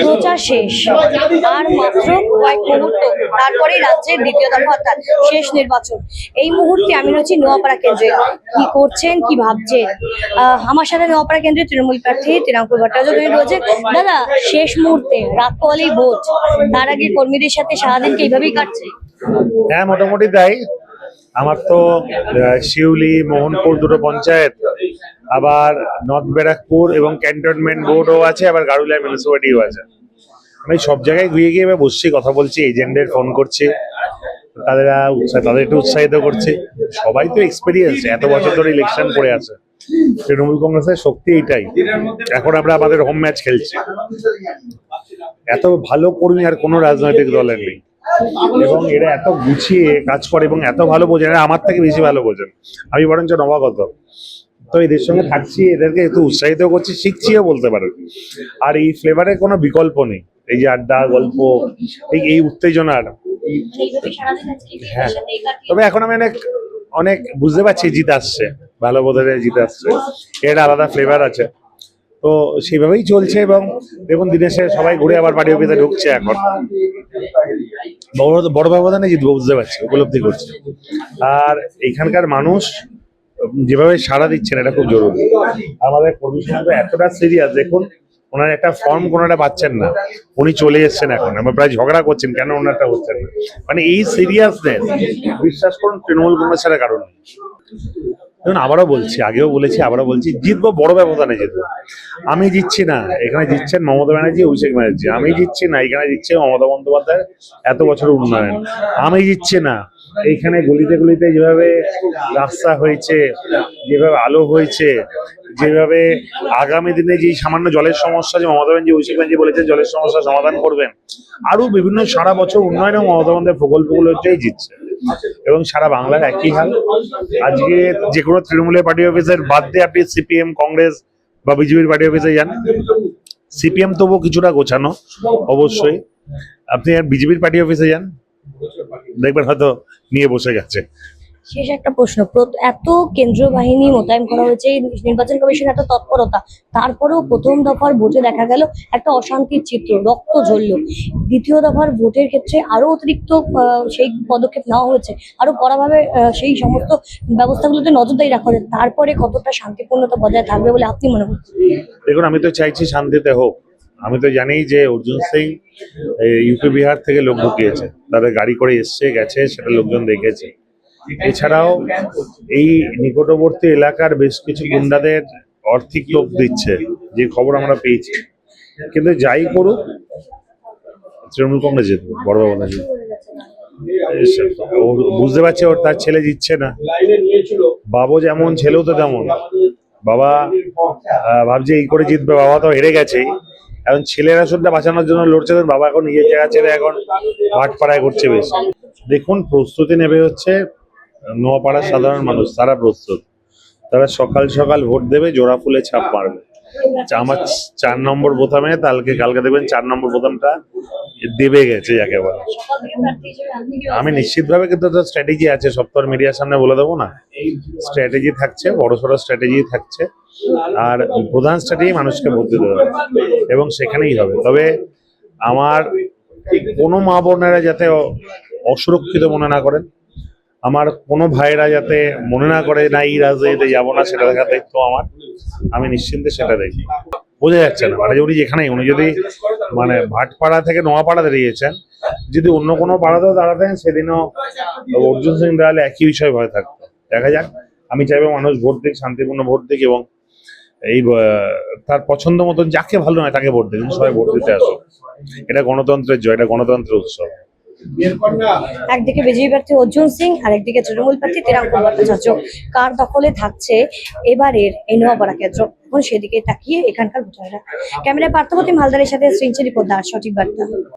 প্রচার শেষ, আর মাত্র কয়েক মুহূর্ত তারপরেই রাজ্যের দ্বিতীয় দফা অর্থাৎ শেষ নির্বাচন। এই মুহূর্তে আমি রয়েছি নোয়াপাড়া কেন্দ্রে। কি করছেন, কি ভাবছেন? আমার সাথে নোয়াপাড়া কেন্দ্রে তৃণমূল প্রার্থী তৃণাঙ্কুর ভট্টাচার্য রয়েছে। দাদা, শেষ মুহূর্তে রাত পোহালেই ভোট, তার আগে কর্মীদের সাথে সারাদিনকে এইভাবেই কাটছে? হ্যাঁ, মোটামুটি তাই। আমার তো শিউলি, মোহনপুর দুটো পঞ্চায়েত, আবার নর্থ ব্যারাকপুর এবং ক্যান্টনমেন্ট বোর্ডও আছে, আবার গাড়ুলিয়া মিউনিসিপালিটিও আছে। আমি সব জায়গায় ঘুরে গিয়ে বসছি, কথা বলছি, এজেন্টদের ফোন করছি, তাদের একটু উৎসাহিত করছি। সবাই তো এক্সপিরিয়েন্স, এত বছর ধরে ইলেকশন করে আছে। তৃণমূল কংগ্রেসের শক্তি এইটাই। এখন আমরা আমাদের হোম ম্যাচ খেলছি। এত ভালো কর্মী আর কোনো রাজনৈতিক দলের নেই, এবং এরা এত গুছিয়ে কাজ করে এবং এত ভালো বোঝেন, এরা আমার থেকে বেশি ভালো বোঝেন। আমি বরঞ্চ নবাগত, তো এদের সঙ্গে থাকছি, এদেরকে একটু উৎসাহিত করছি, শিখছিও বলতে পারেন। আর এই ফ্লেভারের কোনো বিকল্প নেই। এই যে আড্ডা, গল্প, এই উত্তেজনার। হ্যাঁ, তবে এখন আমি অনেক বুঝতে পারছি জিত আসছে, ভালো বোধহয় জিত আসছে, এটা আলাদা ফ্লেভার আছে। তো সেইভাবেই চলছে, এবং দেখুন দিনের শেষে সবাই ঘুরে আবার পার্টি অফিসে ঢুকছে। এখন বড় ব্যবধানে জিতবো বুঝতে পারছি, উপলব্ধি করছি। আর এখানকার মানুষ যেভাবে সাড়া দিচ্ছেন, এটা খুব জরুরি। আমাদের কর্মী সমাজ এতটা সিরিয়াস, দেখুন ওনার একটা ফর্ম কোনোটা পাচ্ছেন না, উনি চলে এসছেন। এখন আমরা প্রায় ঝগড়া করছেন কেন ওনারটা হচ্ছেন না। মানে এই সিরিয়াসনেস, বিশ্বাস করুন তৃণমূল কংগ্রেসের কারণ। দেখুন, আবারও বলছি, আগেও বলেছি, আবারও বলছি, জিতবো, বড় ব্যবধানে জিতবো। আমি জিতছি না, এখানে জিতছেন মমতা ব্যানার্জি, অভিষেক ব্যানার্জি। আমি জিতছি না, এখানে জিতছে মমতা বন্দ্যোপাধ্যায়, এত বছর উন্নয়ন। আমি জিতছি না, এইখানে গলিতে গলিতে যেভাবে রাস্তা হয়েছে, যেভাবে আলো হয়েছে, যেভাবে আগামী দিনে যে সামান্য জলের সমস্যা, যে মমতা ব্যানার্জি, অভিষেক ব্যানার্জি বলেছেন জলের সমস্যা সমাধান করবেন, আরো বিভিন্ন সারা বছর উন্নয়ন এবং মমতা বন্দ্যোপাধ্যায়ের প্রকল্পগুলো হচ্ছেই জিতছে। এবং সারা বাংলার একই হাল। আজকে যে কোনো তৃণমূলের পার্টি অফিসের বাদ দিয়ে আপনি সিপিএম, কংগ্রেস বা বিজেপির পার্টি অফিসে যান, সিপিএম তবুও কিছুটা গোছানো অবশ্যই। আপনি আর বিজেপির পার্টি অফিসে যান, দেখবেন হয়তো নিয়ে বসে গেছে। শেষ একটা প্রশ্ন, এত কেন্দ্রীয় বাহিনী মোতায়েন করা হয়েছে, নির্বাচন কমিশন এত তৎপরতা, তারপরেও প্রথম দফার ভোটে দেখা গেল একটা অশান্তির চিত্র, রক্ত ঝরল। দ্বিতীয় দফার ভোটের ক্ষেত্রে আরো অতিরিক্ত সেই পদক্ষেপ নেওয়া হয়েছে, আরো কড়াভাবে সেই সমস্ত ব্যবস্থাগুলোতে নজরদারি রাখা হয়েছে। তারপরে কতটা শান্তিপূর্ণতা বজায় থাকবে বলে আপনি মনে করছেন? দেখুন, আমি তো চাইছি শান্তিতে হোক। আমি তো জানি যে অর্জুন সিং ইউপি বিহার থেকে লোক ঢুকিয়েছে, তাদের গাড়ি করে এসছে গেছে, সেটা লোকজন দেখেছে। এছাড়াও এই নিকটবর্তী এলাকার বেশ কিছু গুন্ডাদের আর্থিক লোক দিচ্ছে, যে খবর আমরা পেয়েছি। কিন্তু যাই করুক, তৃণমূল কংগ্রেস জিতবে, বড় ব্যবধানে জিতবে। বুঝতে পারছে ওর তার ছেলে জিতছে না। বাবু যেমন, ছেলেও তো তেমন। বাবা ভাবছে এই করে জিতবে, বাবা তো হেরে গেছেই, এখন ছেলেরা শুধু বাঁচানোর জন্য লড়ছে। বাবা এখন নিজের জায়গা ছেড়ে এখন ভাটপাড়ায় করছে বেশ। দেখুন, প্রস্তুতি নেবে হচ্ছে নোয়াপাড়ার সাধারণ মানুষ, তারা প্রস্তুত। তারা সকাল সকাল ভোট দেবে, জোড়া ফুলে ছাপ মারবে। আমার 4 নম্বর বোতামে কালকে দেখবেন 4 নম্বর বোতামটা দেবে গেছে যাকে বলে। আমি নিশ্চিতভাবে, কিন্তু তো স্ট্র্যাটেজি আছে, সব তো মিডিয়ার সামনে বলে দেবো না। স্ট্র্যাটেজি থাকছে, বড়সড় স্ট্র্যাটেজি থাকছে। আর প্রধান স্ট্র্যাটেজি মানুষকে ভোট দিতে হবে, এবং সেখানেই হবে। তবে আমার কোনো মা বোনেরা যাতে অসুরক্ষিত মনে না করেন, আমার কোনো ভাইয়েরা যাতে মনে না করে না এই রাজনীতিতে যাবো না, সেটা দেখার দায়িত্ব আমার। আমি নিশ্চিন্তে সেটা দেখি। বোঝা যাচ্ছে না, মানে উনি যেখানেই, উনি যদি মানে ভাটপাড়া থেকে নোয়াপাড়া দাঁড়িয়েছেন, যদি অন্য কোনো পাড়াতেও দাঁড়াতেন, সেদিনও অর্জুন সিং দাঁড়ালে একই বিষয় ভয় থাকতো। দেখা যাক। আমি চাইবো মানুষ ভোট দিক, শান্তিপূর্ণ ভোট দিক, এবং এই তার পছন্দ মতন যাকে ভালো নয় তাকে ভোট দিক, সবাই ভোট দিতে আসুক। এটা গণতন্ত্রের জয়, এটা গণতন্ত্রের উৎসব। একদিকে বিজেপি প্রার্থী অর্জুন সিং, আর একদিকে তৃণমূল প্রার্থী তৃণাঙ্কুর ভট্টাচার্য। কার দখলে থাকছে এবারের এই নোয়াপাড়া কেন্দ্র, এখন সেদিকে তাকিয়ে এখানকার ভোটাররা। ক্যামেরায় পার্থপ্রতিম হালদারের সাথে শ্রীঞ্চেরি পোদ্দার, সঠিক বার্তা।